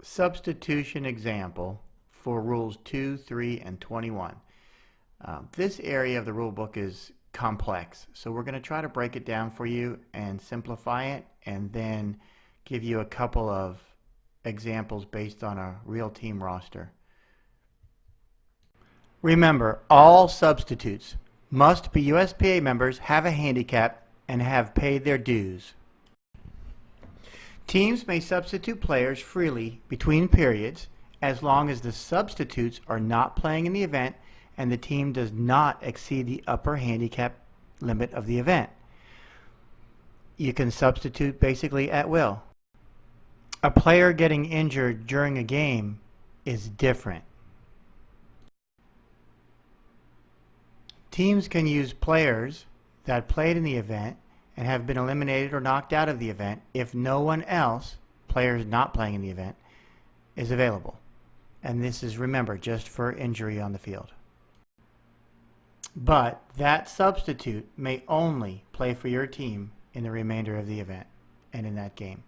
Substitution example for rules 2, 3, and 21. This area of the rule book is complex, so we're going to try to break it down for you and simplify it, and then give you a couple of examples based on a real team roster. Remember, all substitutes must be USPA members, have a handicap, and have paid their dues. Teams may substitute players freely between periods as long as the substitutes are not playing in the event and the team does not exceed the upper handicap limit of the event. You can substitute basically at will. A player getting injured during a game is different. Teams can use players that played in the event and have been eliminated or knocked out of the event if no one else, players not playing in the event, is available. And this is, remember, just for injury on the field. But that substitute may only play for your team in the remainder of the event and in that game.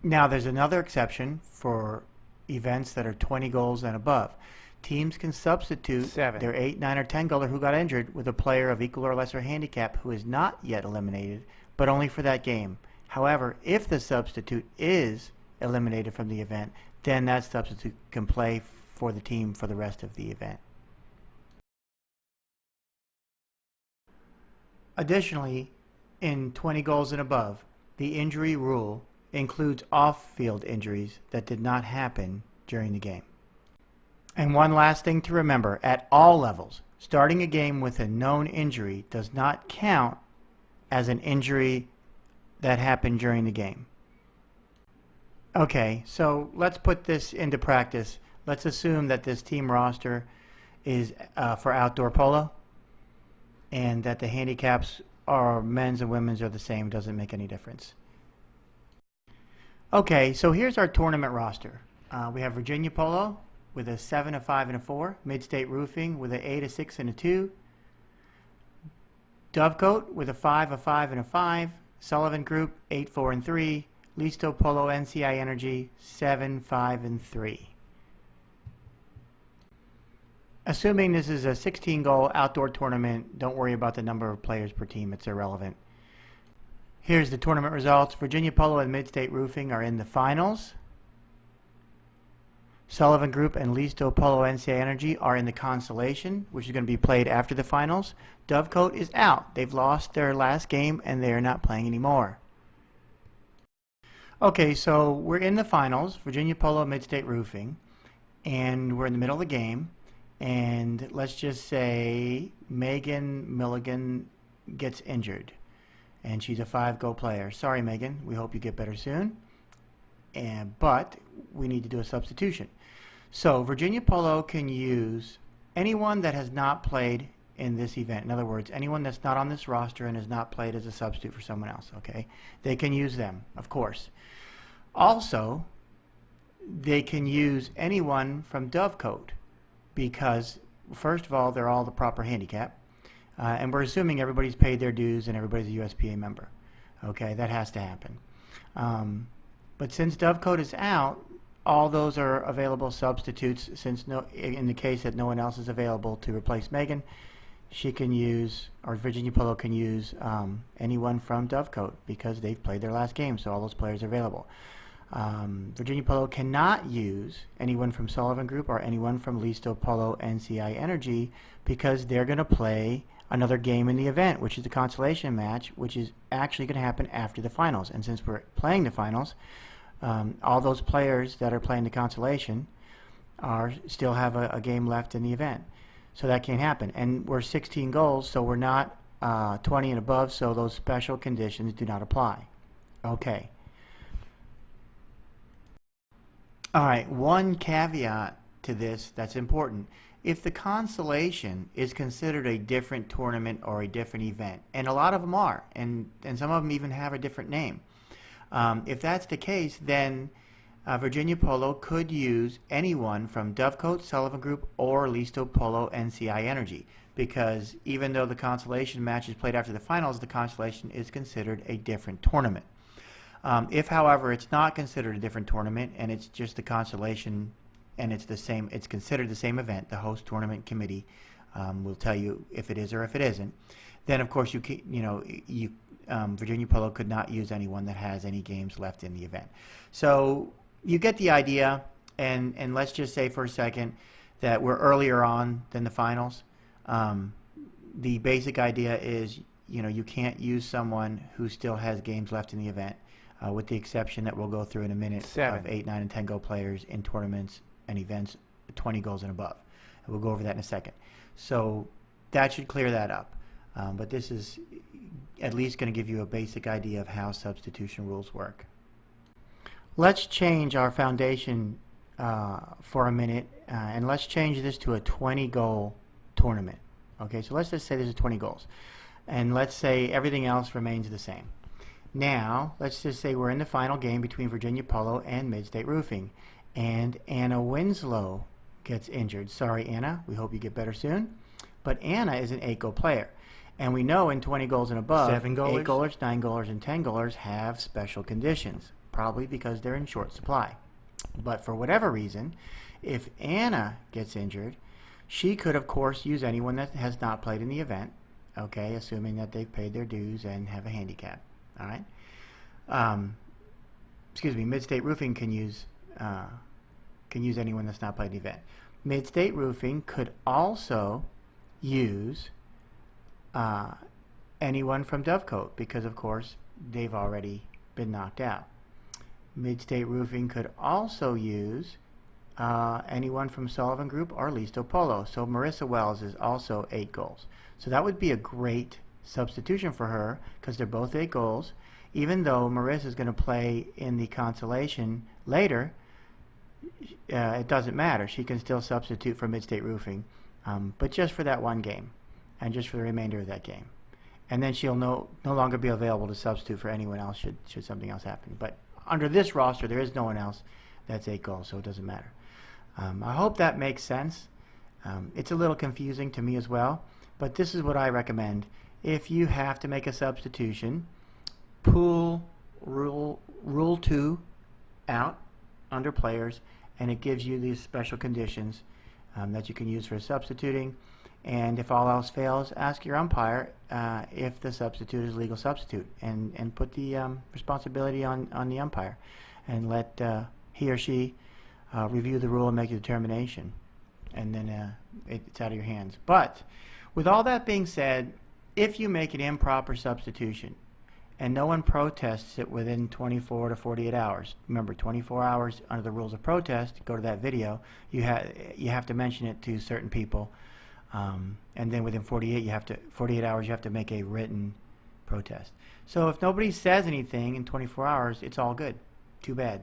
Now there's another exception for events that are 20 goals and above. Teams can substitute their 8, 9, or 10 goaler who got injured with a player of equal or lesser handicap who is not yet eliminated, but only for that game. However, if the substitute is eliminated from the event, then that substitute can play for the team for the rest of the event. Additionally, in 20 goals and above, the injury rule includes off-field injuries that did not happen during the game. And one last thing to remember, at all levels, starting a game with a known injury does not count as an injury that happened during the game. Okay, so let's put this into practice. Let's assume that this team roster is for outdoor polo and that the handicaps are men's and women's are the same, doesn't make any difference. Okay, so here's our tournament roster. We have Virginia Polo with a 7, a 5, and a 4. Mid-State Roofing with an 8, a 6, and a 2. Dovecote with a 5, a 5, and a 5. Sullivan Group 8, 4, and 3. Listo Polo NCI Energy 7, 5, and 3. Assuming this is a 16-goal outdoor tournament, don't worry about the number of players per team, it's irrelevant. Here's the tournament results. Virginia Polo and Mid-State Roofing are in the finals. Sullivan Group and Listo Polo NCI Energy are in the consolation, which is going to be played after the finals. Dovecote is out. They've lost their last game and they are not playing anymore. Okay, so we're in the finals, Virginia Polo, Mid-State Roofing, and we're in the middle of the game. And let's just say Megan Milligan gets injured, and she's a 5-goal player. Sorry, Megan. We hope you get better soon. But we need to do a substitution. So Virginia Polo can use anyone that has not played in this event. In other words, anyone that's not on this roster and has not played as a substitute for someone else. Okay, they can use them, of course. Also, they can use anyone from Dovecote because, first of all, they're all the proper handicap, and we're assuming everybody's paid their dues and everybody's a USPA member. Okay, that has to happen. But since Dovecote is out, all those are available substitutes. Since in the case that no one else is available to replace Megan, she can use, or Virginia Polo can use anyone from Dovecote because they've played their last game, so all those players are available. Virginia Polo cannot use anyone from Sullivan Group or anyone from Listo Polo NCI Energy because they're going to play another game in the event, which is the consolation match, which is actually going to happen after the finals. And since we're playing the finals, all those players that are playing the consolation still have a game left in the event. So that can't happen. And we're 16 goals, so we're not 20 and above, so those special conditions do not apply. Okay. All right, one caveat to this that's important. If the consolation is considered a different tournament or a different event, and a lot of them are, and some of them even have a different name, if that's the case, then Virginia Polo could use anyone from Dovecote, Sullivan Group, or Listo Polo NCI Energy, because even though the consolation match is played after the finals, the consolation is considered a different tournament. If, however, it's not considered a different tournament and it's just the consolation and it's the same, it's considered the same event, the host tournament committee will tell you if it is or if it isn't. Then, of course, Virginia Polo could not use anyone that has any games left in the event. So you get the idea, and let's just say for a second that we're earlier on than the finals. The basic idea is, you can't use someone who still has games left in the event, with the exception that we'll go through in a minute 7. of 8, 9, and 10 goal players in tournaments and events 20 goals and above. And we'll go over that in a second. So that should clear that up. But this is at least going to give you a basic idea of how substitution rules work. Let's change our foundation for a minute, and let's change this to a 20-goal tournament. Okay, so let's just say there's 20 goals. And let's say everything else remains the same. Now, let's just say we're in the final game between Virginia Polo and Mid-State Roofing. And Anna Winslow gets injured. Sorry, Anna. We hope you get better soon. But Anna is an 8-goal player. And we know in 20 goals and above, 7 goalers? 8 goalers, 9 goalers, and 10 goalers have special conditions, probably because they're in short supply. But for whatever reason, if Anna gets injured, she could, of course, use anyone that has not played in the event, okay, assuming that they've paid their dues and have a handicap. All right? Mid-State Roofing can use anyone that's not played in the event. Mid-State Roofing could also use anyone from Dovecote because, of course, they've already been knocked out. Mid-State Roofing could also use anyone from Sullivan Group or Listo Polo. So Marissa Wells is also 8 goals. So that would be a great substitution for her because they're both 8 goals. Even though Marissa is going to play in the consolation later, it doesn't matter. She can still substitute for Mid-State Roofing, but just for that one game and just for the remainder of that game. And then she'll no longer be available to substitute for anyone else should something else happen. But under this roster, there is no one else that's 8 goals, so it doesn't matter. I hope that makes sense. It's a little confusing to me as well, but this is what I recommend. If you have to make a substitution, pull Rule 2 out under players, and it gives you these special conditions that you can use for substituting. And if all else fails, ask your umpire if the substitute is a legal substitute, and put the responsibility on the umpire, and let he or she review the rule and make a determination. And then it's out of your hands. But with all that being said, if you make an improper substitution and no one protests it within 24 to 48 hours, remember 24 hours under the rules of protest, go to that video, you have to mention it to certain people, and then within 48 hours you have to make a written protest. So if nobody says anything in 24 hours, it's all good. Too bad.